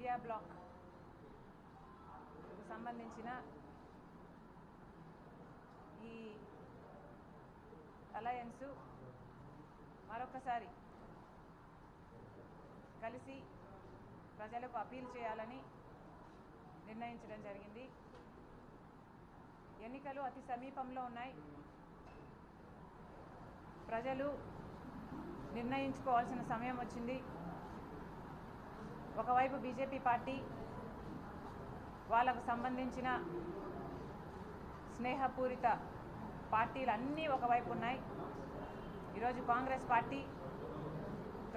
India black సంబంధించిన ఈ alliance మరొకసారి కలిసి ప్రజలకు అపీల్ చేయాలని నిర్ణయించడం జరిగింది. ఎన్నికలు అతి సమీపంలో ఉన్నాయి. ప్రజలు నిర్ణయించుకోవాల్సిన సమయం వచ్చింది. ఒకవైపు బీజేపీ పార్టీ వాళ్ళకు సంబంధించిన స్నేహపూరిత పార్టీలన్నీ ఒకవైపు ఉన్నాయి. ఈరోజు కాంగ్రెస్ పార్టీ,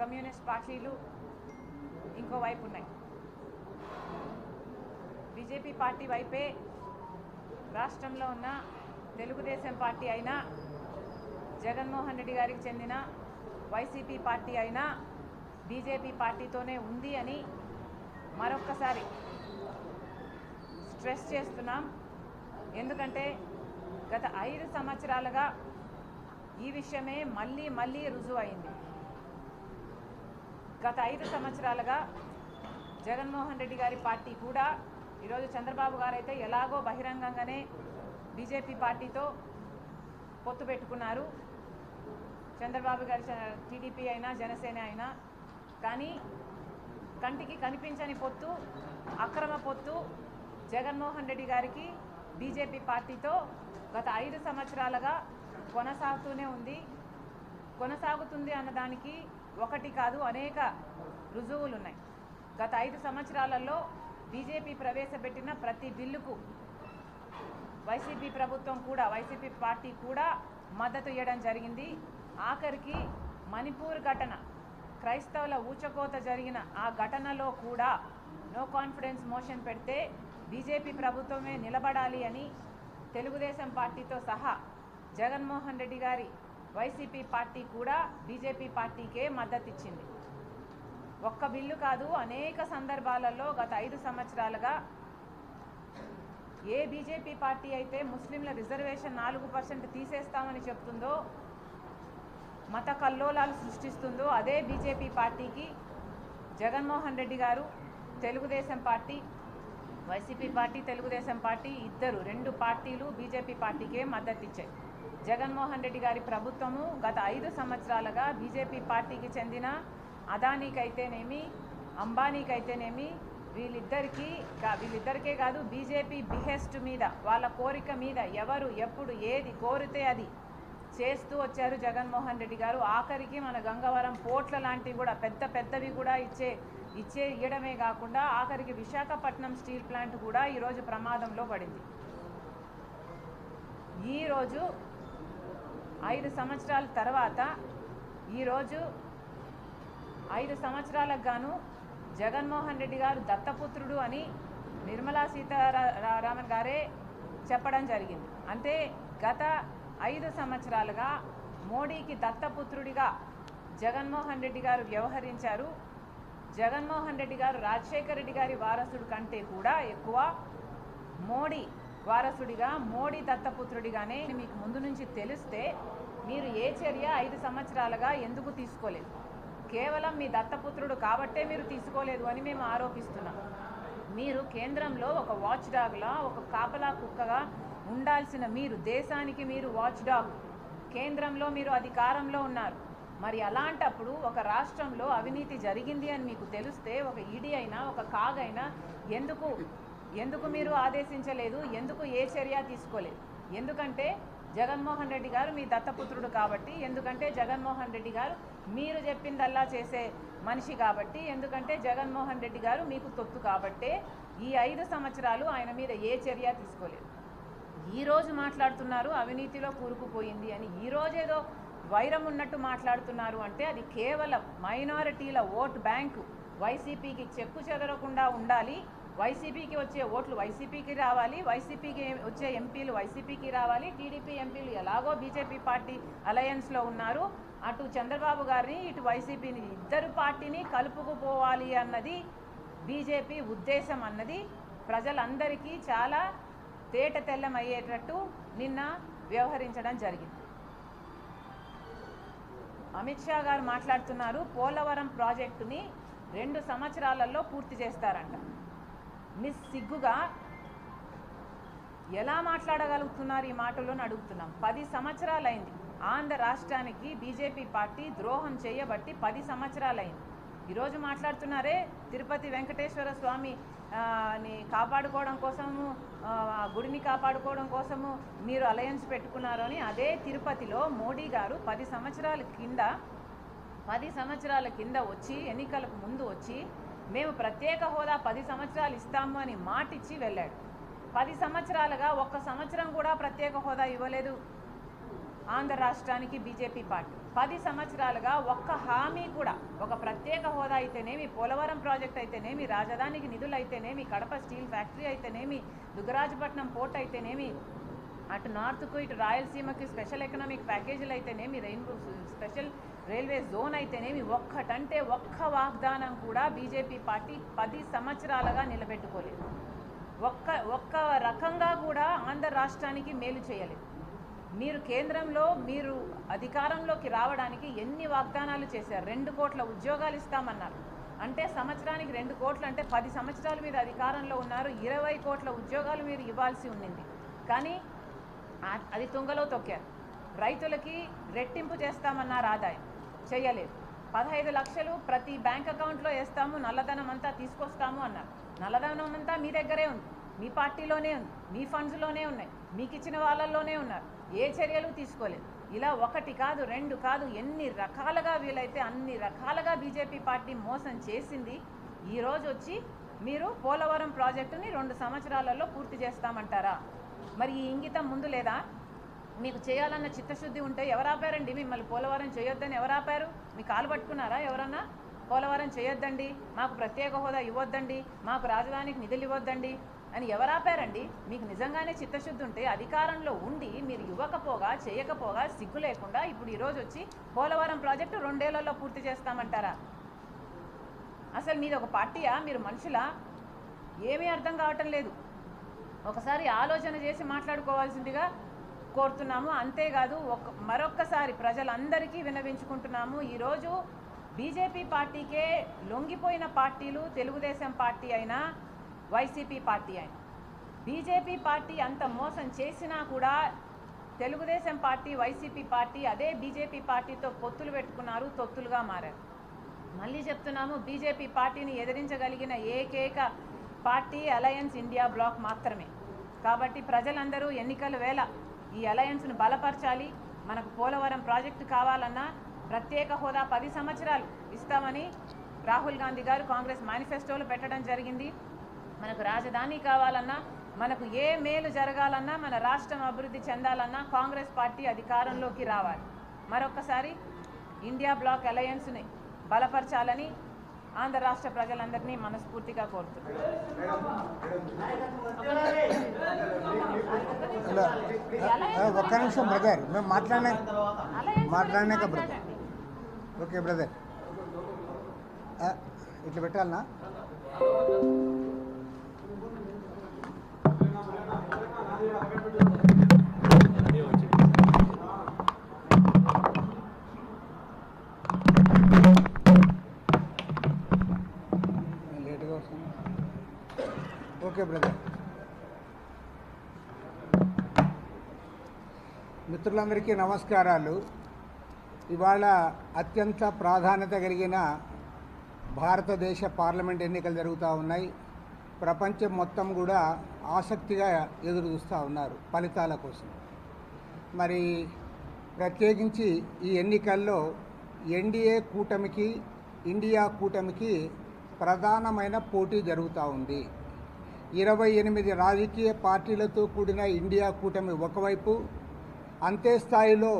కమ్యూనిస్ట్ పార్టీలు ఇంకోవైపు ఉన్నాయి. బీజేపీ పార్టీ వైపే రాష్ట్రంలో ఉన్న తెలుగుదేశం పార్టీ అయినా, జగన్మోహన్ రెడ్డి గారికి చెందిన వైసీపీ పార్టీ అయినా బీజేపీ పార్టీతోనే ఉంది అని మరొక్కసారి స్ట్రెస్ చేస్తున్నాం. ఎందుకంటే గత 5 సంవత్సరాలుగా ఈ విషయమే మళ్ళీ రుజువు అయింది. గత 5 సంవత్సరాలుగా జగన్మోహన్ రెడ్డి గారి పార్టీ కూడా, ఈరోజు చంద్రబాబు గారు అయితే ఎలాగో బహిరంగంగానే బీజేపీ పార్టీతో పొత్తు పెట్టుకున్నారు. చంద్రబాబు గారి టీడీపీ అయినా జనసేన అయినా, కానీ కంటికి కనిపించని పొత్తు, అక్రమ పొత్తు జగన్మోహన్ రెడ్డి గారికి బీజేపీ పార్టీతో గత 5 సంవత్సరాలుగా కొనసాగుతూనే ఉంది. కొనసాగుతుంది అన్నదానికి ఒకటి కాదు, అనేక రుజువులు ఉన్నాయి. గత 5 సంవత్సరాలలో బీజేపీ ప్రవేశపెట్టిన ప్రతి బిల్లుకు వైసీపీ ప్రభుత్వం కూడా, వైసీపీ పార్టీ కూడా మద్దతు ఇవ్వడం జరిగింది. ఆఖరికి మణిపూర్ ఘటన, క్రైస్తవుల ఊచకోత జరిగిన ఆ ఘటనలో కూడా నో కాన్ఫిడెన్స్ మోషన్ పెడితే బీజేపీ ప్రభుత్వమే నిలబడాలి అని తెలుగుదేశం పార్టీతో సహా జగన్మోహన్ రెడ్డి గారి వైసీపీ పార్టీ కూడా బీజేపీ పార్టీకే మద్దతు ఇచ్చింది. ఒక్క బిల్లు కాదు, అనేక సందర్భాలలో గత 5 సంవత్సరాలుగా ఏ బీజేపీ పార్టీ అయితే ముస్లింల రిజర్వేషన్ 4% తీసేస్తామని చెప్తుందో, మత కల్లోలాలు సృష్టిస్తుందో, అదే బీజేపీ పార్టీకి జగన్మోహన్ రెడ్డి గారు, Telugu Desam party, YCP party, Telugu Desam party ఇద్దరు 2 పార్టీలు బీజేపీ పార్టీకే మద్దతు ఇచ్చాయి. జగన్మోహన్ రెడ్డి గారి ప్రభుత్వము గత 5 సంవత్సరాలుగా బీజేపీ పార్టీకి చెందిన అదానీకైతేనేమి, అంబానీకైతేనేమి, వీళ్ళిద్దరికే కాదు, బీజేపీ బిహెస్ట్ మీద, వాళ్ళ కోరిక మీద ఎవరు ఎప్పుడు ఏది కోరితే అది చేస్తూ వచ్చారు జగన్మోహన్ రెడ్డి గారు. ఆఖరికి మన గంగవరం పోర్ట్ల లాంటివి కూడా పెద్దవి కూడా ఇవ్వడమే కాకుండా ఆఖరికి విశాఖపట్నం స్టీల్ ప్లాంట్ కూడా ఈరోజు ప్రమాదంలో పడింది. ఈరోజు 5 సంవత్సరాల తర్వాత, ఈరోజు 5 సంవత్సరాలకు గాను జగన్మోహన్ రెడ్డి గారు దత్తపుత్రుడు అని నిర్మలా సీతారామన్ గారే చెప్పడం జరిగింది. అంటే గత 5 సంవత్సరాలుగా మోడీకి దత్తపుత్రుడిగా జగన్మోహన్ రెడ్డి గారు వ్యవహరించారు. జగన్మోహన్ రెడ్డి గారు రాజశేఖర రెడ్డి గారి వారసుడు కంటే కూడా ఎక్కువ మోడీ వారసుడిగా, మోడీ దత్తపుత్రుడిగానే మీకు ముందు నుంచి తెలిస్తే మీరు ఏ చర్య 5 సంవత్సరాలుగా ఎందుకు తీసుకోలేదు? కేవలం మీ దత్తపుత్రుడు కాబట్టే మీరు తీసుకోలేదు అని మేము ఆరోపిస్తున్నాం. మీరు కేంద్రంలో ఒక వాచ్ డాగ్లా, ఒక కాపలా కుక్కగా ఉండాల్సిన మీరు, దేశానికి మీరు వాచ్ డాగ్, కేంద్రంలో మీరు అధికారంలో ఉన్నారు. మరి అలాంటప్పుడు ఒక రాష్ట్రంలో అవినీతి జరిగింది అని మీకు తెలిస్తే ఒక ఈడీ అయినా, ఒక కాగ్ అయినా ఎందుకు మీరు ఆదేశించలేదు? ఎందుకు ఏ చర్య తీసుకోలేదు? ఎందుకంటే జగన్మోహన్ రెడ్డి గారు మీ దత్తపుత్రుడు కాబట్టి, ఎందుకంటే జగన్మోహన్ రెడ్డి గారు మీరు చెప్పిందల్లా చేసే మనిషి కాబట్టి, ఎందుకంటే జగన్మోహన్ రెడ్డి గారు మీకు తొత్తు కాబట్టే ఈ 5 సంవత్సరాలు ఆయన మీద ఏ చర్య తీసుకోలేదు. ఈరోజు మాట్లాడుతున్నారు అవినీతిలో కూరుకుపోయింది అని, ఈరోజేదో వైరం ఉన్నట్టు మాట్లాడుతున్నారు. అంటే అది కేవలం మైనారిటీల ఓట్ బ్యాంకు వైసీపీకి చెక్కు చెదరకుండా ఉండాలి. వైసీపీకి వచ్చే ఓట్లు వైసీపీకి రావాలి, వైసీపీకి వచ్చే ఎంపీలు వైసీపీకి రావాలి. టీడీపీ ఎంపీలు ఎలాగో బీజేపీ పార్టీ అలయన్స్లో ఉన్నారు, అటు చంద్రబాబు గారిని ఇటు వైసీపీని, ఇద్దరు పార్టీని కలుపుకుపోవాలి అన్నది బీజేపీ ఉద్దేశం అన్నది ప్రజలందరికీ చాలా తేట తెల్లమయ్యేటట్టు నిన్న వ్యవహరించడం జరిగింది. అమిత్ షా గారు మాట్లాడుతున్నారు, పోలవరం ప్రాజెక్టుని 2 సంవత్సరాలలో పూర్తి చేస్తారంట. మిస్ సిగ్గుగా ఎలా మాట్లాడగలుగుతున్నారు ఈ మాటలను అడుగుతున్నాం. 10 సంవత్సరాలైంది ఆంధ్ర రాష్ట్రానికి బీజేపీ పార్టీ ద్రోహం చేయబట్టి 10 సంవత్సరాలైంది. ఈరోజు మాట్లాడుతున్నారే తిరుపతి వెంకటేశ్వర స్వామి ని కాపాడుకోవడం కోసము, గుడిని కాపాడుకోవడం కోసము మీరు అలయన్స్ పెట్టుకున్నారు అని. అదే తిరుపతిలో మోడీ గారు 10 సంవత్సరాల కింద వచ్చి, ఎన్నికలకు ముందు వచ్చి మేము ప్రత్యేక హోదా 10 సంవత్సరాలు ఇస్తాము అని మాటిచ్చి వెళ్ళాడు. 10 సంవత్సరాలుగా ఒక్క సంవత్సరం కూడా ప్రత్యేక హోదా ఇవ్వలేదు ఆంధ్ర రాష్ట్రానికి బీజేపీ పార్టీ. 10 సంవత్సరాలుగా ఒక్క హామీ కూడా, ఒక ప్రత్యేక హోదా అయితేనేమి, పోలవరం ప్రాజెక్ట్ అయితేనేమి, రాజధానికి నిధులు అయితేనేమి, కడప స్టీల్ ఫ్యాక్టరీ అయితేనేమి, దుగ్గరాజపట్నం పోర్ట్ అయితేనేమి, అటు నార్త్కు ఇటు రాయలసీమకి స్పెషల్ ఎకనామిక్ ప్యాకేజీలు అయితేనేమి, స్పెషల్ రైల్వే జోన్ అయితేనేమి, ఒక్కటంటే ఒక్క వాగ్దానం కూడా బీజేపీ పార్టీ 10 సంవత్సరాలుగా నిలబెట్టుకోలేదు. ఒక్క రకంగా కూడా ఆంధ్ర రాష్ట్రానికి మేలు చేయలేదు. మీరు కేంద్రంలో మీరు అధికారంలోకి రావడానికి ఎన్ని వాగ్దానాలు చేశారు? 2 కోట్ల ఉద్యోగాలు ఇస్తామన్నారు. అంటే సంవత్సరానికి 2 కోట్లు అంటే 10 సంవత్సరాలు మీరు అధికారంలో ఉన్నారు. 20 కోట్ల ఉద్యోగాలు మీరు ఇవ్వాల్సి ఉండింది. కానీ అది తుంగలో తొక్కారు. రైతులకి రెట్టింపు చేస్తామన్నారు, ఆదాయం చేయలేదు. 15 లక్షలు ప్రతి బ్యాంక్ అకౌంట్లో వేస్తాము, నల్లధనం అంతా తీసుకొస్తాము అన్నారు. నల్లధనం అంతా మీ దగ్గరే ఉంది, మీ పార్టీలోనే ఉంది, మీ ఫండ్స్లోనే ఉన్నాయి, మీకు ఇచ్చిన వాళ్ళల్లోనే ఉన్నారు. ఏ చర్యలు తీసుకోలేదు. ఇలా 1 కాదు 2 కాదు, ఎన్ని రకాలుగా వీలైతే అన్ని రకాలుగా బీజేపీ పార్టీ మోసం చేసింది. ఈరోజు వచ్చి మీరు పోలవరం ప్రాజెక్టుని 2 సంవత్సరాలలో పూర్తి చేస్తామంటారా? మరి ఈ ఇంగితం ముందు లేదా? మీకు చేయాలన్న చిత్తశుద్ధి ఉంటే ఎవరు ఆపారండి మిమ్మల్ని పోలవరం చేయొద్దని? ఎవరు ఆపారు? మీ కాలు పట్టుకున్నారా ఎవరన్నా? పోలవరం చేయొద్దండి, మాకు ప్రత్యేక హోదా ఇవ్వద్దండి, మాకు రాజధానికి నిధులు ఇవ్వద్దండి అని ఎవరు ఆపారండి? మీకు నిజంగానే చిత్తశుద్ధి ఉంటే అధికారంలో ఉండి మీరు ఇవ్వకపోగా, చేయకపోగా, సిగ్గు లేకుండా ఇప్పుడు ఈరోజు వచ్చి పోలవరం ప్రాజెక్టు 2 ఏళ్లలో పూర్తి చేస్తామంటారా? అసలు మీది ఒక పార్టీయా? మీరు మనుషులా? ఏమీ అర్థం కావటం లేదు. ఒకసారి ఆలోచన చేసి మాట్లాడుకోవాల్సిందిగా కోరుతున్నాము. అంతేకాదు మరొక్కసారి ప్రజలందరికీ విన్నవించుకుంటున్నాము. ఈరోజు బీజేపీ పార్టీకే లొంగిపోయిన పార్టీలు తెలుగుదేశం పార్టీ అయినా, వైసీపీ పార్టీ అయినా. బీజేపీ పార్టీ అంత మోసం చేసినా కూడా తెలుగుదేశం పార్టీ, వైసీపీ పార్టీ అదే బీజేపీ పార్టీతో పొత్తులు పెట్టుకున్నారు, తొత్తులుగా మారారు. మళ్ళీ చెప్తున్నాము, బీజేపీ పార్టీని ఎదిరించగలిగిన ఏకైక పార్టీ అలయన్స్ ఇండియా బ్లాక్ మాత్రమే. కాబట్టి ప్రజలందరూ ఎన్నికల వేళ ఈ అలయన్స్ను బలపరచాలి. మనకు పోలవరం ప్రాజెక్టు కావాలన్నా, ప్రత్యేక హోదా 10 సంవత్సరాలు ఇస్తామని రాహుల్ గాంధీ గారు కాంగ్రెస్ మేనిఫెస్టోలో పెట్టడం జరిగింది. మనకు రాజధాని కావాలన్నా, మనకు ఏ మేలు జరగాలన్నా, మన రాష్ట్రం అభివృద్ధి చెందాలన్నా కాంగ్రెస్ పార్టీ అధికారంలోకి రావాలి. మరొకసారి ఇండియా బ్లాక్ అలయన్స్ని బలపరచాలని ఆంధ్ర రాష్ట్ర ప్రజలందరినీ మనస్ఫూర్తిగా కోరుతున్నాను. ఒక్క నిమిషం బ్రదర్, మేము మాట్లాడినాక బ్రదర్. ఓకే బ్రదర్, ఇట్లా పెట్టాలనా? లేట్గా వస్తుంది. Okay brother. మిత్రులందరికీ నమస్కారాలు. ఇవాళ అత్యంత ప్రాధాన్యత కలిగిన భారతదేశ పార్లమెంట్ ఎన్నికలు జరుగుతూ ఉన్నాయి. ప్రపంచం మొత్తం కూడా ఆసక్తిగా ఎదురు చూస్తూ ఉన్నారు ఫలితాల కోసం. మరి ప్రత్యేకించి ఈ ఎన్నికల్లో ఎన్డీఏ కూటమికి, ఇండియా కూటమికి ప్రధానమైన పోటీ జరుగుతూ ఉంది. 28 రాజకీయ పార్టీలతో కూడిన ఇండియా కూటమి ఒకవైపు, అంతే స్థాయిలో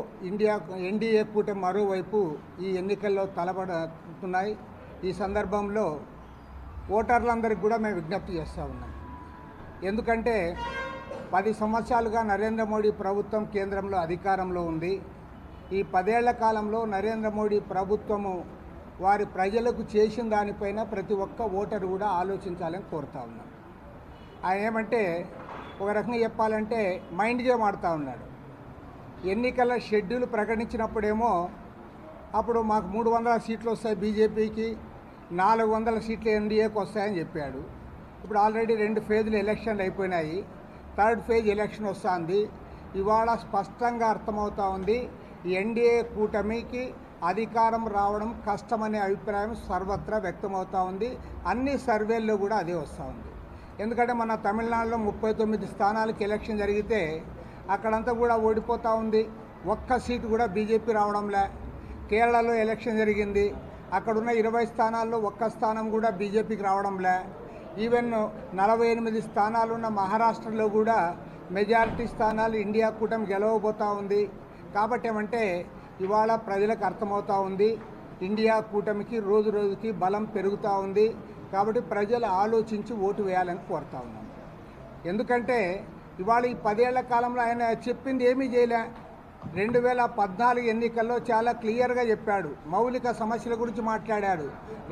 ఎన్డీఏ కూటమి మరోవైపు ఈ ఎన్నికల్లో తలపడుతున్నాయి. ఈ సందర్భంలో ఓటర్లందరికీ కూడా మేము విజ్ఞప్తి చేస్తూ ఉన్నాం. ఎందుకంటే 10 సంవత్సరాలుగా నరేంద్ర మోడీ ప్రభుత్వం కేంద్రంలో అధికారంలో ఉంది. ఈ 10 ఏళ్ల కాలంలో నరేంద్ర మోడీ ప్రభుత్వము వారి ప్రజలకు చేసిన దానిపైన ప్రతి ఒక్క ఓటరు కూడా ఆలోచించాలని కోరుతా ఉన్నాం. ఆయన ఏమంటే, ఒక రకంగా చెప్పాలంటే మైండ్ గేమ్ ఆడుతూ ఉన్నాడు. ఎన్నికల షెడ్యూల్ ప్రకటించినప్పుడేమో అప్పుడు మాకు 300 సీట్లు వస్తాయి బీజేపీకి, 400 సీట్లు ఎన్డీఏకి వస్తాయని చెప్పాడు. ఇప్పుడు ఆల్రెడీ 2 ఫేజ్లు ఎలక్షన్లు అయిపోయినాయి. 3rd ఫేజ్ ఎలక్షన్ వస్తుంది. ఇవాళ స్పష్టంగా అర్థమవుతా ఉంది ఎన్డీఏ కూటమికి అధికారం రావడం కష్టమనే అభిప్రాయం సర్వత్రా వ్యక్తమవుతూ ఉంది. అన్ని సర్వేల్లో కూడా అదే వస్తూ ఉంది. ఎందుకంటే మన తమిళనాడులో 39 స్థానాలకు ఎలక్షన్ జరిగితే అక్కడంతా కూడా ఓడిపోతూ ఉంది. ఒక్క సీటు కూడా బీజేపీ రావడంలే. కేరళలో ఎలక్షన్ జరిగింది. అక్కడున్న 20 స్థానాల్లో ఒక్క స్థానం కూడా బీజేపీకి రావడంలే. ఈవెన్ 48 స్థానాలున్న మహారాష్ట్రలో కూడా మెజారిటీ స్థానాలు ఇండియా కూటమి గెలవబోతూ ఉంది. కాబట్టి ఏమంటే ఇవాళ ప్రజలకు అర్థమవుతూ ఉంది ఇండియా కూటమికి రోజు రోజుకి బలం పెరుగుతూ ఉంది. కాబట్టి ప్రజలు ఆలోచించి ఓటు వేయాలని కోరుతా ఉన్నాం. ఎందుకంటే ఇవాళ ఈ 10 ఏళ్ల కాలంలో ఆయన చెప్పింది ఏమీ చేయలే. 2014 ఎన్నికల్లో చాలా క్లియర్గా చెప్పాడు. మౌలిక సమస్యల గురించి మాట్లాడాడు.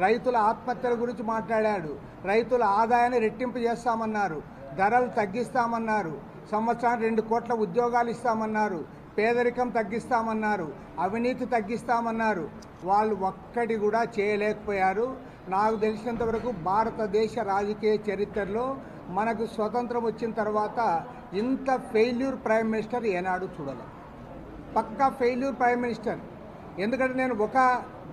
రైతుల ఆత్మహత్యల గురించి మాట్లాడాడు. రైతుల ఆదాయాన్ని రెట్టింపు చేస్తామన్నారు. ధరలు తగ్గిస్తామన్నారు. సంవత్సరానికి 2 కోట్ల ఉద్యోగాలు ఇస్తామన్నారు. పేదరికం తగ్గిస్తామన్నారు. అవినీతి తగ్గిస్తామన్నారు. వాళ్ళు ఒక్కటి కూడా చేయలేకపోయారు. నాకు తెలిసినంతవరకు భారతదేశ రాజకీయ చరిత్రలో మనకు స్వతంత్రం వచ్చిన తర్వాత ఇంత ఫెయిల్యూర్ ప్రైమ్ మినిస్టర్ ఏనాడు చూడలేదు. పక్కా ఫెయిల్యూర్ ప్రైమ్ మినిస్టర్. ఎందుకంటే నేను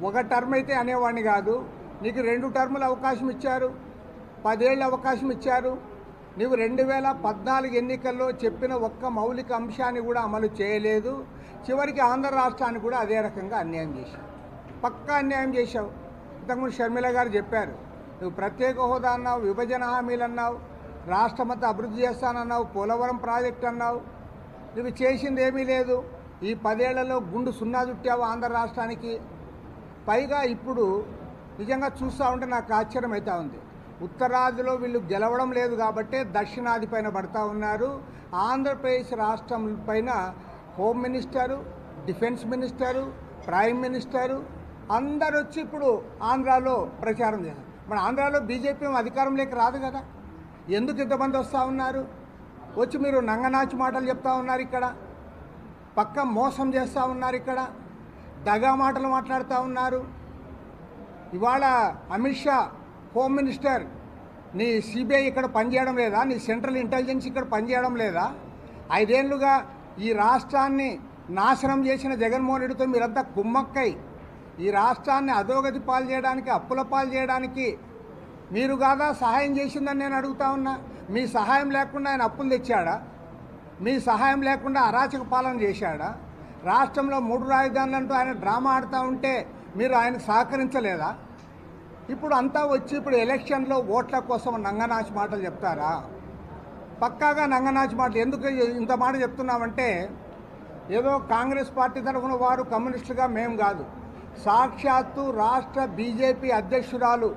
ఒక టర్మ్ అయితే అనేవాడిని కాదు. నీకు 2 టర్ములు అవకాశం ఇచ్చారు, 10 ఏళ్ళు అవకాశం ఇచ్చారు. నువ్వు 2014 ఎన్నికల్లో చెప్పిన ఒక్క మౌలిక అంశాన్ని కూడా అమలు చేయలేదు. చివరికి ఆంధ్ర రాష్ట్రానికి కూడా అదే రకంగా అన్యాయం చేశావు. పక్కా అన్యాయం చేశావు. ఇంతకుముందు షర్మిల గారు చెప్పారు, నువ్వు ప్రత్యేక హోదా అన్నావు, విభజన హామీలు అన్నావు, రాష్ట్రమంతా అభివృద్ధి చేస్తానన్నావు, పోలవరం ప్రాజెక్ట్ అన్నావు. నువ్వు చేసింది ఏమీ లేదు. ఈ 10 ఏళ్లలో గుండు సున్నా చుట్టావు ఆంధ్ర రాష్ట్రానికి. పైగా ఇప్పుడు నిజంగా చూస్తూ ఉంటే నాకు ఆశ్చర్యం అవుతా ఉంది. ఉత్తరాదిలో వీళ్ళు గెలవడం లేదు కాబట్టే దక్షిణాది పైన పడతా ఉన్నారు. ఆంధ్రప్రదేశ్ రాష్ట్రం పైన home minister, defence minister, prime minister అందరు వచ్చి ఇప్పుడు ఆంధ్రాలో ప్రచారం చేశారు. మన ఆంధ్రాలో బీజేపీ అధికారంలోకి రాదు కదా. ఎందుకు ఇంతమంది వస్తూ ఉన్నారు? వచ్చి మీరు నంగనాచి మాటలు చెప్తా ఉన్నారు. ఇక్కడ పక్క మోసం చేస్తూ ఉన్నారు. ఇక్కడ దగా మాటలు మాట్లాడుతూ ఉన్నారు. ఇవాళ అమిత్ షా హోమ్ మినిస్టర్, నీ సిబిఐ ఇక్కడ పనిచేయడం లేదా? నీ సెంట్రల్ ఇంటెలిజెన్స్ ఇక్కడ పనిచేయడం లేదా? 5 ఏళ్లుగా ఈ రాష్ట్రాన్ని నాశనం చేసిన జగన్మోహన్ రెడ్డితో మీరంతా కుమ్మక్కై ఈ రాష్ట్రాన్ని అధోగతి పాలు చేయడానికి, అప్పుల పాలు చేయడానికి మీరు కాదా సహాయం చేసిందని నేను అడుగుతా ఉన్నా. మీ సహాయం లేకుండా ఆయన అప్పులు తెచ్చాడా? మీ సహాయం లేకుండా అరాచక పాలన చేశాడా? రాష్ట్రంలో 3 రాజధానులంటూ ఆయన డ్రామా ఆడుతూ ఉంటే మీరు ఆయనకు సహకరించలేదా? ఇప్పుడు అంతా వచ్చి ఇప్పుడు ఎలక్షన్లో ఓట్ల కోసం నంగనాచి మాటలు చెప్తారా? పక్కాగా నంగనాచి మాటలు. ఎందుకు ఇంత మాట చెప్తున్నామంటే ఏదో కాంగ్రెస్ పార్టీ తరఫున వారు కమ్యూనిస్టులుగా మేము కాదు. సాక్షాత్తు రాష్ట్ర బీజేపీ అధ్యక్షురాలు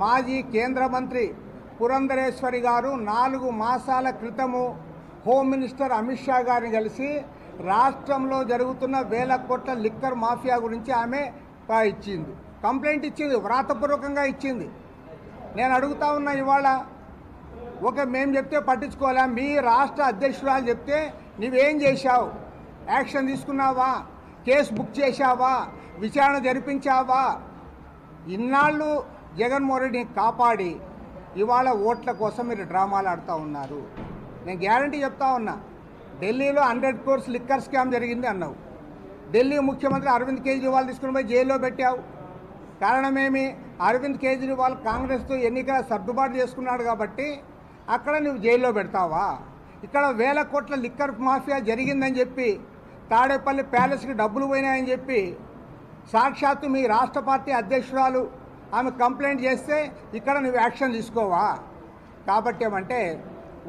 మాజీ కేంద్ర మంత్రి పురంధరేశ్వరి గారు 4 మాసాల క్రితము హోమ్ మినిస్టర్ అమిత్ షా గారిని కలిసి రాష్ట్రంలో జరుగుతున్న 1000 కోట్ల లిక్కర్ మాఫియా గురించి ఆమె ఇచ్చింది, కంప్లైంట్ ఇచ్చింది, వ్రాతపూర్వకంగా ఇచ్చింది. నేను అడుగుతా ఉన్నా ఇవాళ మేము చెప్తే పట్టించుకోవాలా? మీ రాష్ట్ర అధ్యక్షురాలు చెప్తే నువ్వేం చేశావు? యాక్షన్ తీసుకున్నావా? కేసు బుక్ చేశావా? విచారణ జరిపించావా? ఇన్నాళ్ళు జగన్మోహన్ రెడ్డిని కాపాడి ఇవాళ ఓట్ల కోసం మీరు డ్రామాలు ఆడుతూ ఉన్నారు. నేను గ్యారంటీ చెప్తా ఉన్నా, ఢిల్లీలో 100 crores లిక్కర్ స్కామ్ జరిగింది అన్నావు. ఢిల్లీ ముఖ్యమంత్రి అరవింద్ కేజ్రీవాల్ తీసుకుని పోయి జైల్లో పెట్టావు. కారణమేమి? అరవింద్ కేజ్రీవాల్ కాంగ్రెస్తో ఎన్నికల సర్దుబాటు చేసుకున్నాడు కాబట్టి అక్కడ నువ్వు జైల్లో పెడతావా? ఇక్కడ 1000 కోట్ల లిక్కర్ మాఫియా జరిగిందని చెప్పి, తాడేపల్లి ప్యాలెస్కి డబ్బులు పోయినాయని చెప్పి సాక్షాత్తు మీ రాష్ట్ర పార్టీ అధ్యక్షురాలు ఆమె కంప్లైంట్ చేస్తే ఇక్కడ నువ్వు యాక్షన్ తీసుకోవా? కాబట్టి ఏమంటే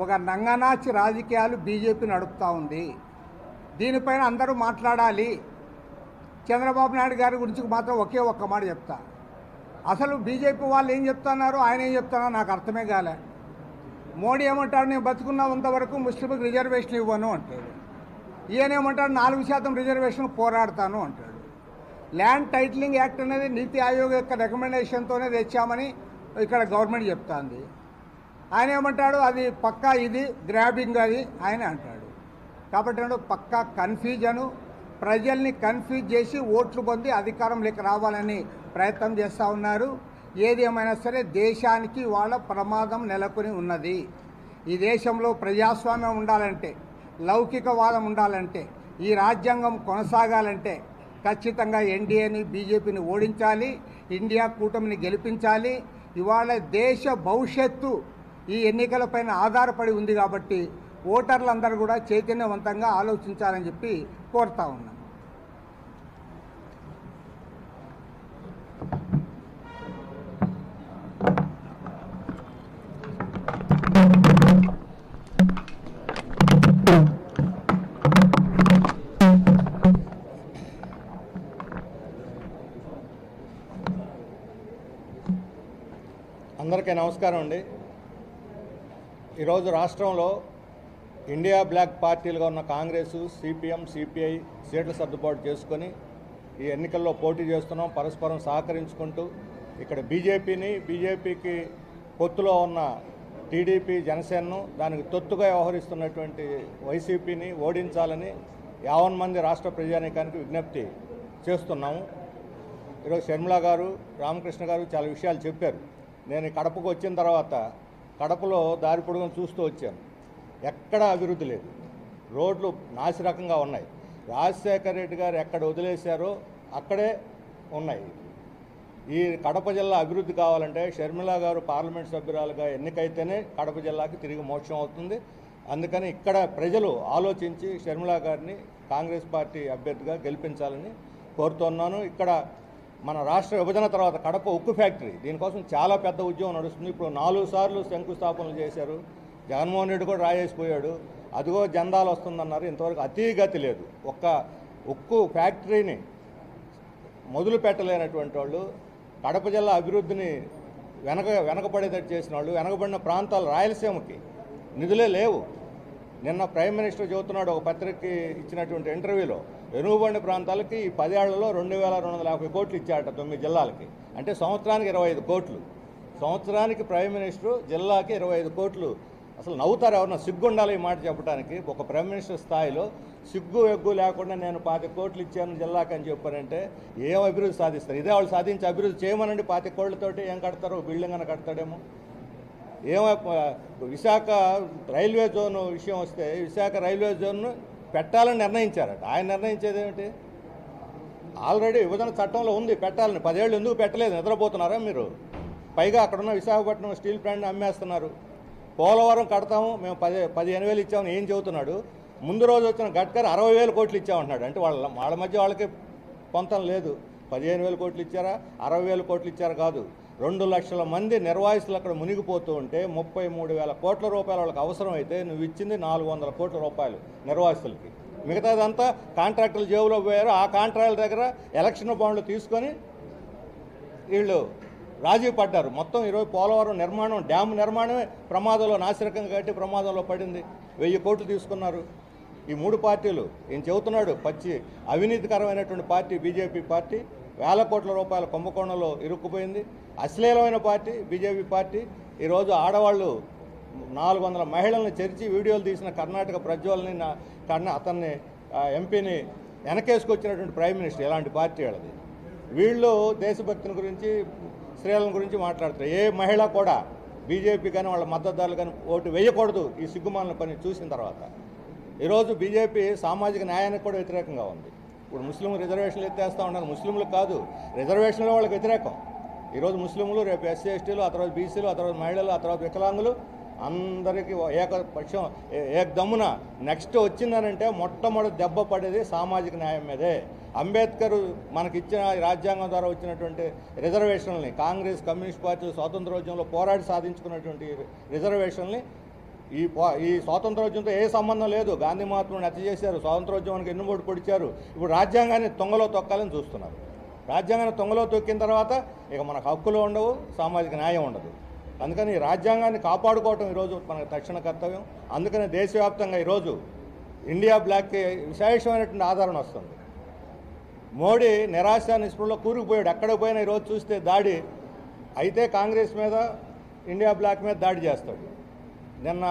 ఒక నంగనాచి రాజకీయాలు బీజేపీ నడుపుతూ ఉంది. దీనిపైన అందరూ మాట్లాడాలి. చంద్రబాబు నాయుడు గారి గురించి మాత్రం ఒకే ఒక్క మాట చెప్తా. అసలు బీజేపీ వాళ్ళు ఏం చెప్తున్నారు, ఆయన ఏం చెప్తున్నారో నాకు అర్థమే కాలే. మోడీ ఏమంటాడు, నేను బతుకున్నంతవరకు ముస్లింలకు రిజర్వేషన్ ఇవ్వను అంటాడు. ఈయనేమంటాడు, 4% రిజర్వేషన్ పోరాడతాను అంటాడు. ల్యాండ్ టైటిలింగ్ యాక్ట్ అనేది నీతి ఆయోగ్ యొక్క రికమెండేషన్తోనే తెచ్చామని ఇక్కడ గవర్నమెంట్ చెప్తాంది. ఆయన ఏమంటాడు, అది పక్కా ఇది గ్రాబింగ్ అది ఆయన అంటాడు. కాబట్టి పక్కా కన్ఫ్యూజను, ప్రజల్ని కన్ఫ్యూజ్ చేసి ఓట్లు పొంది అధికారంలోకి రావాలని ప్రయత్నం చేస్తూ ఉన్నారు. ఏది ఏమైనా సరే దేశానికి వాళ్ళ ప్రమాదం నెలకొని ఉన్నది. ఈ దేశంలో ప్రజాస్వామ్యం ఉండాలంటే, లౌకికవాదం ఉండాలంటే, ఈ రాజ్యాంగం కొనసాగాలంటే ఖచ్చితంగా ఎన్డీఏని బీజేపీని ఓడించాలి, ఇండియా కూటమిని గెలిపించాలి. ఇవాళ దేశ భవిష్యత్తు ఈ ఎన్నికలపైన ఆధారపడి ఉంది కాబట్టి ఓటర్లందరూ కూడా చైతన్యవంతంగా ఆలోచించాలని చెప్పి కోరుతా ఉన్నాం. అందరికీ నమస్కారం అండి. ఈరోజు రాష్ట్రంలో ఇండియా బ్లాక్ పార్టీలుగా ఉన్న కాంగ్రెస్, సిపిఎం, సిపిఐ సీట్ల సర్దుబాటు చేసుకొని ఈ ఎన్నికల్లో పోటీ చేస్తున్నాం. పరస్పరం సహకరించుకుంటూ ఇక్కడ బీజేపీకి పొత్తులో ఉన్న టీడీపీ, జనసేనను దానికి తొత్తుగా వ్యవహరిస్తున్నటువంటి వైసీపీని ఓడించాలని 50 మంది రాష్ట్ర ప్రజానీకానికి విజ్ఞప్తి చేస్తున్నాము. ఈరోజు షర్మిల గారు, రామకృష్ణ గారు చాలా విషయాలు చెప్పారు. నేను కడపకు వచ్చిన తర్వాత కడపలో దారి పొడుగును చూస్తూ వచ్చాను. ఎక్కడ అభివృద్ధి లేదు, రోడ్లు నాసిరకంగా ఉన్నాయి. రాజశేఖర రెడ్డి గారు ఎక్కడ వదిలేశారో అక్కడే ఉన్నాయి. ఈ కడప జిల్లా అభివృద్ధి కావాలంటే షర్మిల గారు పార్లమెంట్ సభ్యురాలుగా ఎన్నికైతేనే కడప జిల్లాకి తిరిగి మోక్షం అవుతుంది. అందుకని ఇక్కడ ప్రజలు ఆలోచించి షర్మిల గారిని కాంగ్రెస్ పార్టీ అభ్యర్థిగా గెలిపించాలని కోరుతున్నాను. ఇక్కడ మన రాష్ట్ర విభజన తర్వాత కడప ఉక్కు ఫ్యాక్టరీ, దీనికోసం చాలా పెద్ద ఉద్యమం నడుస్తుంది. ఇప్పుడు 4 సార్లు శంకుస్థాపనలు చేశారు. జగన్మోహన్ రెడ్డి కూడా రాయేసిపోయాడు. అదిగో జెండాలు వస్తుందన్నారు. ఇంతవరకు అతీగతి లేదు. ఒక్క ఉక్కు ఫ్యాక్టరీని మొదలు పెట్టలేనటువంటి వాళ్ళు, కడప జిల్లా అభివృద్ధిని వెనకబడేటట్టు చేసిన వాళ్ళు, వెనకబడిన ప్రాంతాలు రాయలసీమకి నిధులే లేవు. నిన్న ప్రైమ్ మినిస్టర్ చెబుతున్నాడు ఒక పత్రికకి ఇచ్చినటువంటి ఇంటర్వ్యూలో, వెనుకబడిన ప్రాంతాలకి ఈ 10 ఏళ్లలో 2250 కోట్లు ఇచ్చారట 9 జిల్లాలకి. అంటే సంవత్సరానికి 25 కోట్లు. సంవత్సరానికి ప్రైమ్ మినిస్టర్ జిల్లాకి 25 కోట్లు. అసలు నవ్వుతారు ఎవరన్నా, సిగ్గుండాలి ఈ మాట చెప్పడానికి. ఒక ప్రైమ్ మినిస్టర్ స్థాయిలో సిగ్గు ఎగ్గు లేకుండా నేను 25 కోట్లు ఇచ్చాను జిల్లాకి అని చెప్పారంటే ఏం అభివృద్ధి సాధిస్తారు? ఇదే వాళ్ళు సాధించి అభివృద్ధి చేయమనండి. 25 కోట్లతోటి ఏం కడతారు? బిల్డింగ్ అని కడతాడేమో. విశాఖ రైల్వే జోన్ విషయం వస్తే, విశాఖ రైల్వే జోన్ను పెట్టాలని నిర్ణయించారట. ఆయన నిర్ణయించేది ఏమిటి? ఆల్రెడీ విభజన చట్టంలో ఉంది పెట్టాలని. 10 ఏళ్ళు ఎందుకు పెట్టలేదు? నిద్రపోతున్నారా మీరు? పైగా అక్కడున్న విశాఖపట్నం స్టీల్ ప్లాంట్ని అమ్మేస్తున్నారు. పోలవరం కడతాము మేము 15,000 ఇచ్చామని ఏం చెబుతున్నాడు? ముందు రోజు వచ్చిన గడ్కరీ 60,000 కోట్లు ఇచ్చామంటున్నాడు. అంటే వాళ్ళ మధ్య వాళ్ళకి పొంతం లేదు. 15,000 కోట్లు ఇచ్చారా, 60,000 కోట్లు ఇచ్చారా? కాదు. 2 లక్షల మంది నిర్వాసితులు అక్కడ మునిగిపోతూ ఉంటే 33,000 కోట్ల రూపాయలు వాళ్ళకి అవసరమైతే నువ్వు ఇచ్చింది 400 కోట్ల రూపాయలు నిర్వాసితులకి. మిగతాదంతా కాంట్రాక్టులు జేబులో పోయారు. ఆ కాంట్రాక్టుల దగ్గర ఎలక్షన్ బాండ్లు తీసుకొని వీళ్ళు రాజీ పడ్డారు. మొత్తం ఈరోజు పోలవరం నిర్మాణం, డ్యామ్ నిర్మాణమే ప్రమాదంలో, నాసిరకంగా కట్టి ప్రమాదంలో పడింది. 1000 కోట్లు తీసుకున్నారు ఈ 3 పార్టీలు. ఈయన చెబుతున్నాడు పచ్చి అవినీతికరమైనటువంటి పార్టీ బీజేపీ పార్టీ. 1000 కోట్ల రూపాయల కుంభకోణంలో ఇరుక్కుపోయింది. అశ్లీలమైన పార్టీ బీజేపీ పార్టీ. ఈరోజు ఆడవాళ్ళు 400 మహిళల్ని చర్చి వీడియోలు తీసిన కర్ణాటక ప్రజ్వల్ని, అతన్ని ఎంపీని వెనకేసుకొచ్చినటువంటి ప్రైమ్ మినిస్టర్. ఇలాంటి పార్టీ వాళ్ళది. వీళ్ళు దేశభక్తిని గురించి, స్త్రీల గురించి మాట్లాడతారు. ఏ మహిళ కూడా బీజేపీ కానీ వాళ్ళ మద్దతుదారులు కానీ ఓటు వేయకూడదు ఈ సిగ్గుమాలిన పని చూసిన తర్వాత. ఈరోజు బీజేపీ సామాజిక న్యాయానికి కూడా వ్యతిరేకంగా ఉంది. ఇప్పుడు ముస్లిం రిజర్వేషన్లు ఎత్తేస్తూ ఉన్నారు. ముస్లింలకు కాదు, రిజర్వేషన్లో వాళ్ళకి వ్యతిరేకం. ఈరోజు ముస్లింలు, రేపు ఎస్సీ ఎస్టీలు, ఆ తర్వాత బీసీలు, ఆ తర్వాత మహిళలు, ఆ తర్వాత వికలాంగులు అందరికీ ఏకపక్షం ఏకదమ్మున నెక్స్ట్ వచ్చిందనంటే మొట్టమొదటి దెబ్బ పడేది సామాజిక న్యాయం మీదే. అంబేద్కర్ మనకిచ్చిన రాజ్యాంగం ద్వారా వచ్చినటువంటి రిజర్వేషన్లని, కాంగ్రెస్, కమ్యూనిస్ట్ పార్టీలు స్వాతంత్రోద్యమంలో పోరాడి సాధించుకున్నటువంటి రిజర్వేషన్లని ఈ స్వాతంత్రోద్యమంతో ఏ సంబంధం లేదు. గాంధీ మహాత్ముని హత్య చేశారు, స్వాతంత్రోద్యమానికి ఎన్నుబోటు పొడిచారు. ఇప్పుడు రాజ్యాంగాన్ని తొంగలో తొక్కాలని చూస్తున్నారు. రాజ్యాంగాన్ని తొంగలో తొక్కిన తర్వాత ఇక మనకు హక్కులు ఉండవు, సామాజిక న్యాయం ఉండదు. అందుకని ఈ రాజ్యాంగాన్ని కాపాడుకోవటం ఈరోజు మనకు తక్షణ కర్తవ్యం. అందుకని దేశవ్యాప్తంగా ఈరోజు ఇండియా బ్లాక్కి విశేషమైనటువంటి ఆదరణ వస్తుంది. మోడీ నిరాశ నిస్పృహలో కూరుకుపోయాడు. ఎక్కడ పోయినా ఈరోజు చూస్తే దాడి అయితే కాంగ్రెస్ మీద, ఇండియా బ్లాక్ మీద దాడి చేస్తాడు. నిన్న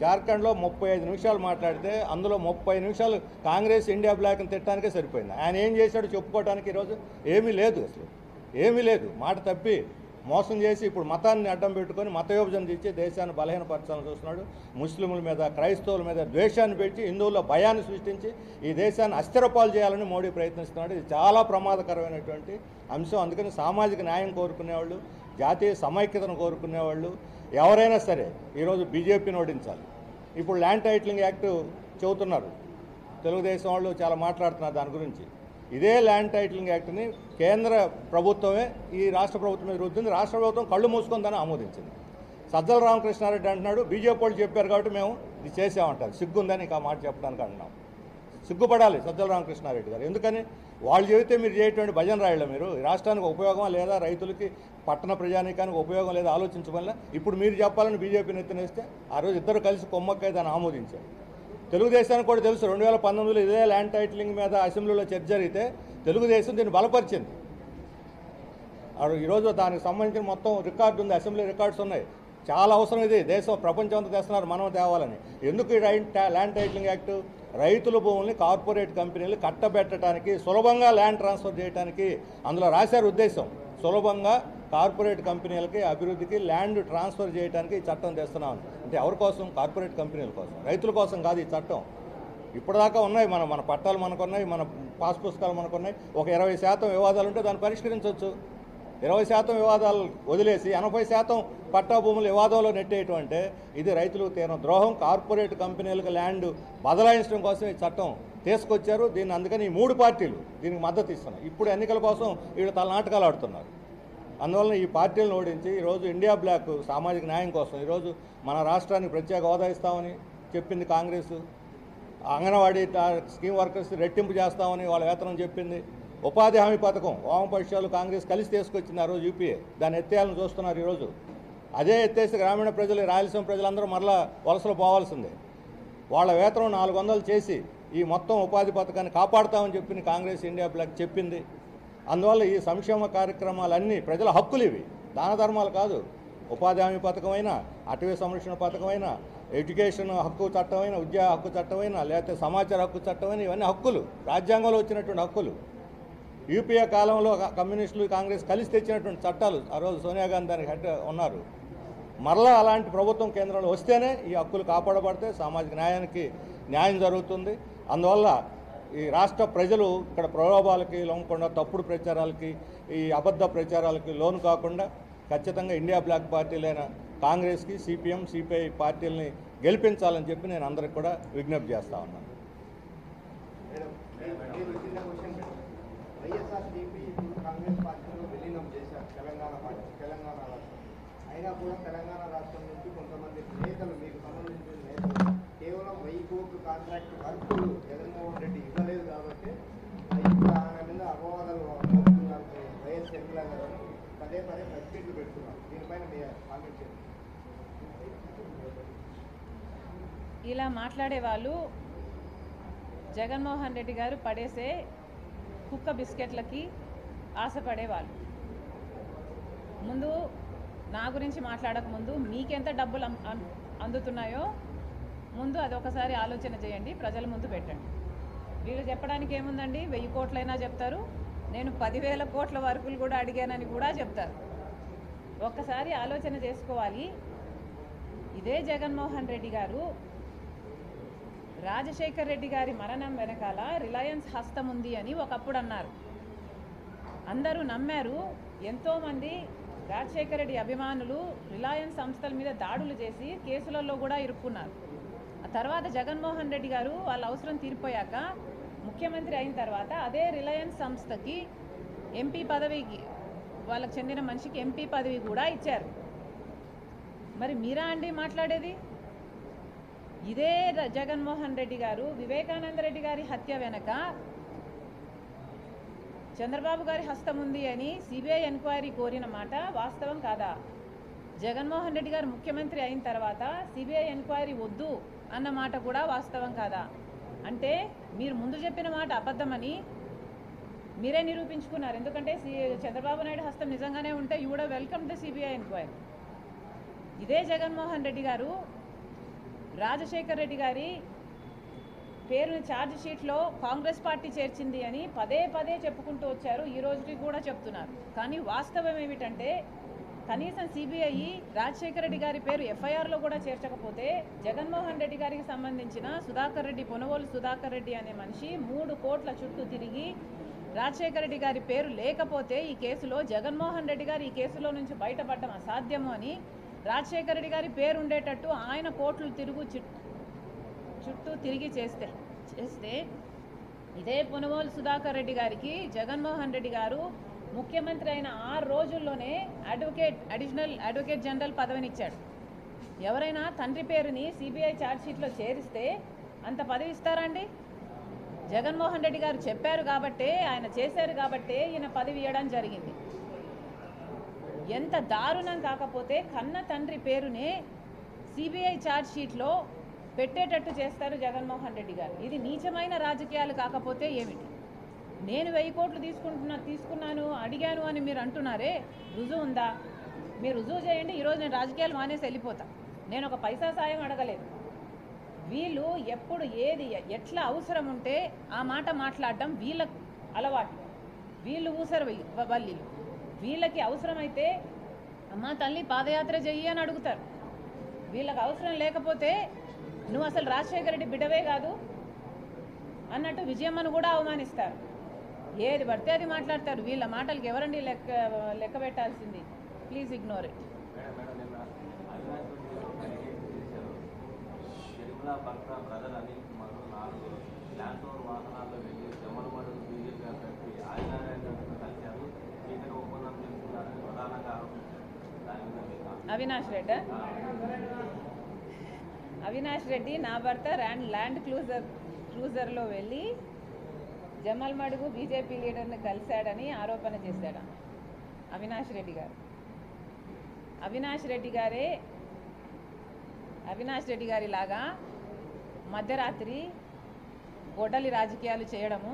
జార్ఖండ్లో 35 నిమిషాలు మాట్లాడితే అందులో 30 నిమిషాలు కాంగ్రెస్ ఇండియా బ్లాక్ని తిట్టడానికే సరిపోయింది. ఆయన ఏం చేశాడు చెప్పుకోవడానికి ఈరోజు ఏమీ లేదు, అసలు ఏమీ లేదు. మాట తప్పి మోసం చేసి ఇప్పుడు మతాన్ని అడ్డం పెట్టుకొని మత విభజన చేసి దేశాన్ని బలహీనపరచాలని చూస్తున్నాడు. ముస్లింల మీద, క్రైస్తవుల మీద ద్వేషాన్ని పెట్టి హిందువుల్లో భయాన్ని సృష్టించి ఈ దేశాన్ని అస్థిరపాలు చేయాలని మోడీ ప్రయత్నిస్తున్నాడు. ఇది చాలా ప్రమాదకరమైనటువంటి అంశం. అందుకని సామాజిక న్యాయం కోరుకునేవాళ్ళు, జాతీయ సమైక్యతను కోరుకునేవాళ్ళు ఎవరైనా సరే ఈరోజు బీజేపీని ఓడించాలి. ఇప్పుడు ల్యాండ్ టైటిలింగ్ యాక్ట్ చెబుతున్నారు, తెలుగుదేశం వాళ్ళు చాలా మాట్లాడుతున్నారు దాని గురించి. ఇదే ల్యాండ్ టైటిలింగ్ యాక్ట్ని కేంద్ర ప్రభుత్వమే ఈ రాష్ట్ర ప్రభుత్వం మీద రుద్దింది. రాష్ట్ర ప్రభుత్వం కళ్ళు మూసుకొని దాన్ని ఆమోదించింది. సజ్జల రామకృష్ణారెడ్డి అంటున్నాడు బీజేపీ వాళ్ళు చెప్పారు కాబట్టి మేము ఇది చేసామంటారు. సిగ్గుందని ఇక ఆ మాట చెప్పడానికి అంటున్నాం. సిగ్గుపడాలి సజ్జల రామకృష్ణారెడ్డి గారు. ఎందుకని వాళ్ళు చెబితే మీరు చేయటువంటి భజన రాయడం మీరు రాష్ట్రానికి ఉపయోగమా లేదా, రైతులకి పట్టణ ప్రజానీకానికి ఉపయోగం లేదా ఆలోచించవల్ల ఇప్పుడు మీరు చెప్పాలని బీజేపీని ఎత్తినేస్తే ఆ రోజు ఇద్దరు కలిసి కొమ్మక్కై దాన్ని ఆమోదించారు. తెలుగుదేశానికి కూడా తెలుసు 2019లో ఇదే ల్యాండ్ టైటిలింగ్ మీద అసెంబ్లీలో చర్చ జరిగితే తెలుగుదేశం దీన్ని బలపరిచింది. ఈరోజు దానికి సంబంధించిన మొత్తం రికార్డు ఉంది, అసెంబ్లీ రికార్డ్స్ ఉన్నాయి. చాలా అవసరం ఇది, దేశం ప్రపంచం అంతా తెస్తున్నారు, మనం తేవాలని. ఎందుకు ఈ ల్యాండ్ టైటిలింగ్ యాక్ట్? రైతుల భూముల్ని కార్పొరేట్ కంపెనీలు కట్టబెట్టడానికి, సులభంగా ల్యాండ్ ట్రాన్స్ఫర్ చేయడానికి అందులో రాశారు ఉద్దేశం. సులభంగా కార్పొరేట్ కంపెనీలకి అభివృద్ధికి ల్యాండ్ ట్రాన్స్ఫర్ చేయడానికి ఈ చట్టం తెస్తున్నాం. అంటే ఎవరి కోసం? కార్పొరేట్ కంపెనీల కోసం, రైతుల కోసం కాదు ఈ చట్టం. ఇప్పటిదాకా ఉన్నాయి మన పట్టాలు మనకున్నాయి, మన పాస్ పుస్తకాలు మనకున్నాయి. ఒక 20% వివాదాలు ఉంటే దాన్ని పరిష్కరించవచ్చు. 20% వివాదాలు వదిలేసి 80% పట్టా భూములు వివాదంలో నెట్టేయటం అంటే ఇది రైతులకు తీరిన ద్రోహం. కార్పొరేట్ కంపెనీలకు ల్యాండ్ బదలాయించడం కోసం ఈ చట్టం తీసుకొచ్చారు. దీన్ని అందుకని ఈ 3 పార్టీలు దీనికి మద్దతు ఇస్తున్నాయి. ఇప్పుడు ఎన్నికల కోసం వీళ్ళు తలనాటకాలు ఆడుతున్నారు. అందువలన ఈ పార్టీలను ఓడించి ఈరోజు ఇండియా బ్లాక్ సామాజిక న్యాయం కోసం ఈరోజు మన రాష్ట్రానికి ప్రత్యేక హోదా ఇస్తామని చెప్పింది కాంగ్రెస్. అంగన్వాడీ స్కీమ్ వర్కర్స్ రెట్టింపు చేస్తామని వాళ్ళ వేతనం చెప్పింది. ఉపాధి హామీ పథకం వామపక్షాలు కాంగ్రెస్ కలిసి తీసుకొచ్చింది ఆ రోజు యూపీఏ. దాన్ని ఎత్తేయాలని చూస్తున్నారు ఈరోజు. అదే ఎత్తేసి గ్రామీణ ప్రజలు, రాయలసీమ ప్రజలందరూ మరలా వలసలు పోవాల్సిందే. వాళ్ళ వేతనం 400 చేసి ఈ మొత్తం ఉపాధి పథకాన్ని కాపాడుతామని చెప్పి కాంగ్రెస్ ఇండియా బ్లాక్ చెప్పింది. అందువల్ల ఈ సంక్షేమ కార్యక్రమాలన్నీ ప్రజల హక్కులు, ఇవి దాన ధర్మాలు కాదు. ఉపాధి హామీ పథకమైనా, అటవీ సంరక్షణ పథకమైన, ఎడ్యుకేషన్ హక్కు చట్టమైన, ఉద్యోగ హక్కు చట్టమైన, లేకపోతే సమాచార హక్కు చట్టమైన, ఇవన్నీ హక్కులు, రాజ్యాంగంలో వచ్చినటువంటి హక్కులు. యూపీఏ కాలంలో కమ్యూనిస్టులు కాంగ్రెస్ కలిసి తెచ్చినటువంటి చట్టాలు. ఆ రోజు సోనియా గాంధీ దానికి హెడ్ ఉన్నారు. మరలా అలాంటి ప్రభుత్వం కేంద్రంలో వస్తేనే ఈ హక్కులు కాపాడబడితే సామాజిక న్యాయానికి న్యాయం జరుగుతుంది. అందువల్ల ఈ రాష్ట్ర ప్రజలు ఇక్కడ ప్రలోభాలకి లొంగకుండా, తప్పుడు ప్రచారాలకి, ఈ అబద్ధ ప్రచారాలకి లోను కాకుండా ఖచ్చితంగా ఇండియా బ్లాక్ పార్టీలైన కాంగ్రెస్కి, సిపిఎం, సిపిఐ పార్టీలని గెలిపించాలని చెప్పి నేను అందరికి కూడా విజ్ఞప్తి చేస్తా ఉన్నాను. వైఎస్ఆర్సీపీ కాంగ్రెస్ పార్టీలో విలీనం చేశారు తెలంగాణ రాష్ట్రం. అయినా కూడా తెలంగాణ రాష్ట్రం నుంచి కొంతమంది నేతలు, మీకు సంబంధించిన నేతలు కేవలం 1000 కోట్ల కాంట్రాక్ట్ వర్కులు జగన్మోహన్ రెడ్డి ఇవ్వలేదు కాబట్టి ఇప్పుడు ఆయన మీద అపవాదాలు మోపుతున్నారు. వైఎస్ ఎమ్మెల్యే గారు పదే ప్రెస్ మీట్లు పెడుతున్నారు. దీనిపైన మీ కామెంట్ చేయండి. ఇలా మాట్లాడే వాళ్ళు జగన్మోహన్ రెడ్డి గారు పడేసే కుక్క బిస్కెట్లకి ఆశపడేవాళ్ళు. ముందు నా గురించి మాట్లాడకముందు మీకెంత డబ్బులు అందుతున్నాయో ముందు అదొకసారి ఆలోచన చేయండి, ప్రజల ముందు పెట్టండి. వీళ్ళు చెప్పడానికి ఏముందండి, 1000 కోట్లైనా చెప్తారు, నేను 10,000 కోట్ల వరకులు కూడా అడిగానని కూడా చెప్తారు. ఒక్కసారి ఆలోచన చేసుకోవాలి. ఇదే జగన్మోహన్ రెడ్డి గారు రాజశేఖర్ రెడ్డి గారి మరణం వెనకాల రిలయన్స్ హస్తం ఉంది అని ఒకప్పుడు అన్నారు. అందరూ నమ్మారు. ఎంతోమంది రాజశేఖర రెడ్డి అభిమానులు రిలయన్స్ సంస్థల మీద దాడులు చేసి కేసులలో కూడా ఇరుక్కున్నారు. ఆ తర్వాత జగన్మోహన్ రెడ్డి గారు వాళ్ళ అవసరం తీరిపోయాక ముఖ్యమంత్రి అయిన తర్వాత అదే రిలయన్స్ సంస్థకి ఎంపీ పదవికి, వాళ్ళకి చెందిన మనిషికి ఎంపీ పదవి కూడా ఇచ్చారు. మరి మీరా అండి మాట్లాడేది? ఇదే జగన్మోహన్ రెడ్డి గారు వివేకానంద రెడ్డి గారి హత్య వెనక చంద్రబాబు గారి హస్తం ఉంది అని సిబిఐ ఎంక్వైరీ కోరిన మాట వాస్తవం కాదా? జగన్మోహన్ రెడ్డి గారు ముఖ్యమంత్రి అయిన తర్వాత సిబిఐ ఎంక్వైరీ వద్దు అన్న మాట కూడా వాస్తవం కాదా? అంటే మీరు ముందు చెప్పిన మాట అబద్ధమని మీరే నిరూపించుకున్నారు. ఎందుకంటే చంద్రబాబు నాయుడు హస్తం నిజంగానే ఉంటే you would welcome the CBI enquiry. ఇదే జగన్మోహన్ రెడ్డి గారు రాజశేఖర్ రెడ్డి గారి పేరుని ఛార్జ్ షీట్లో కాంగ్రెస్ పార్టీ చేర్చింది అని పదే పదే చెప్పుకుంటూ వచ్చారు. ఈ రోజుకి కూడా చెప్తున్నారు. కానీ వాస్తవం ఏమిటంటే కనీసం సిబిఐ రాజశేఖర రెడ్డి గారి పేరు ఎఫ్ఐఆర్లో కూడా చేర్చకపోతే జగన్మోహన్ రెడ్డి గారికి సంబంధించిన సుధాకర్ రెడ్డి, పొనవోలు సుధాకర్ రెడ్డి అనే మనిషి 3 కోట్ల చుట్టూ తిరిగి రాజశేఖర రెడ్డి గారి పేరు లేకపోతే ఈ కేసులో జగన్మోహన్ రెడ్డి గారు ఈ కేసులో నుంచి బయటపడడం అసాధ్యము అని రాజశేఖర రెడ్డి గారి పేరు ఉండేటట్టు ఆయన కోట్లు చుట్టూ తిరిగి చేస్తే ఇదే పొనవోలు సుధాకర్ రెడ్డి గారికి జగన్మోహన్ రెడ్డి గారు ముఖ్యమంత్రి అయిన 6 రోజుల్లోనే అడిషనల్ అడ్వకేట్ జనరల్ పదవినిచ్చాడు. ఎవరైనా తండ్రి పేరుని సిబిఐ ఛార్జ్షీట్లో చేరిస్తే అంత పదవి ఇస్తారా అండి? జగన్మోహన్ రెడ్డి గారు చెప్పారు కాబట్టే, ఆయన చేశారు కాబట్టే ఈయన పదవి ఇవ్వడం జరిగింది. ఎంత దారుణం కాకపోతే కన్న తండ్రి పేరునే సిబిఐ ఛార్జ్షీట్లో పెట్టేటట్టు చేస్తారు జగన్మోహన్ రెడ్డి గారు. ఇది నీచమైన రాజకీయాలు కాకపోతే ఏమిటి? నేను 1000 కోట్లు తీసుకున్నాను అడిగాను అని మీరు అంటున్నారే, రుజువు ఉందా? మీరు రుజువు చేయండి. ఈరోజు నేను రాజకీయాలు మానేసి వెళ్ళిపోతా. నేను ఒక పైసా సాయం అడగలేదు. వీళ్ళు ఎప్పుడు ఏది ఎట్లా అవసరం ఉంటే ఆ మాట మాట్లాడడం వీళ్ళ అలవాటు. వీళ్ళు ఊసరు వల్లీలు. వీళ్ళకి అవసరమైతే అమ్మ తల్లి పాదయాత్ర చెయ్యి అని అడుగుతారు. వీళ్ళకి అవసరం లేకపోతే నువ్వు అసలు రాజశేఖర రెడ్డి బిడ్డవే కాదు అన్నట్టు విజయమ్మను కూడా అవమానిస్తారు. ఏది పడితే అది మాట్లాడతారు. వీళ్ళ మాటలకి ఎవరండి లెక్క పెట్టాల్సింది? Please ignore it. భర్త brother Anil Kumar 4 Land Rover వాహనాల్లో వెళ్ళి జమ్మలమడు బీజేపీ అభ్యర్థి ఆదినారాయణ కలిశారు. చీకటి ఒప్పందం చేసుకున్నారని ప్రధానంగా ఆరోపించారు. దాని మీద అవినాష్ రెడ్డి నా భర్త ల్యాండ్ క్రూజర్లో వెళ్ళి జమ్మలమడుగు బీజేపీ లీడర్ని కలిశాడని ఆరోపణ చేశాడు అవినాష్ రెడ్డి గారు. అవినాష్ రెడ్డి గారి లాగా మధ్యరాత్రి గొడ్డలి రాజకీయాలు చేయడము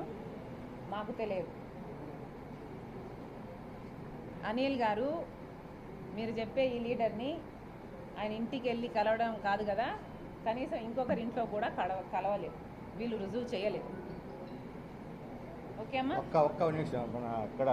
మాకు తెలియదు. అనిల్ గారు, మీరు చెప్పే ఈ లీడర్ని ఆయన ఇంటికి వెళ్ళి కలవడం కాదు కదా, కనీసం ఇంకొకరి ఇంట్లో కూడా కలవలేదు. వీళ్ళు రుజువు చేయలేదు. ఓకే అమ్మా? ఒక్క నిమిషం అక్కడ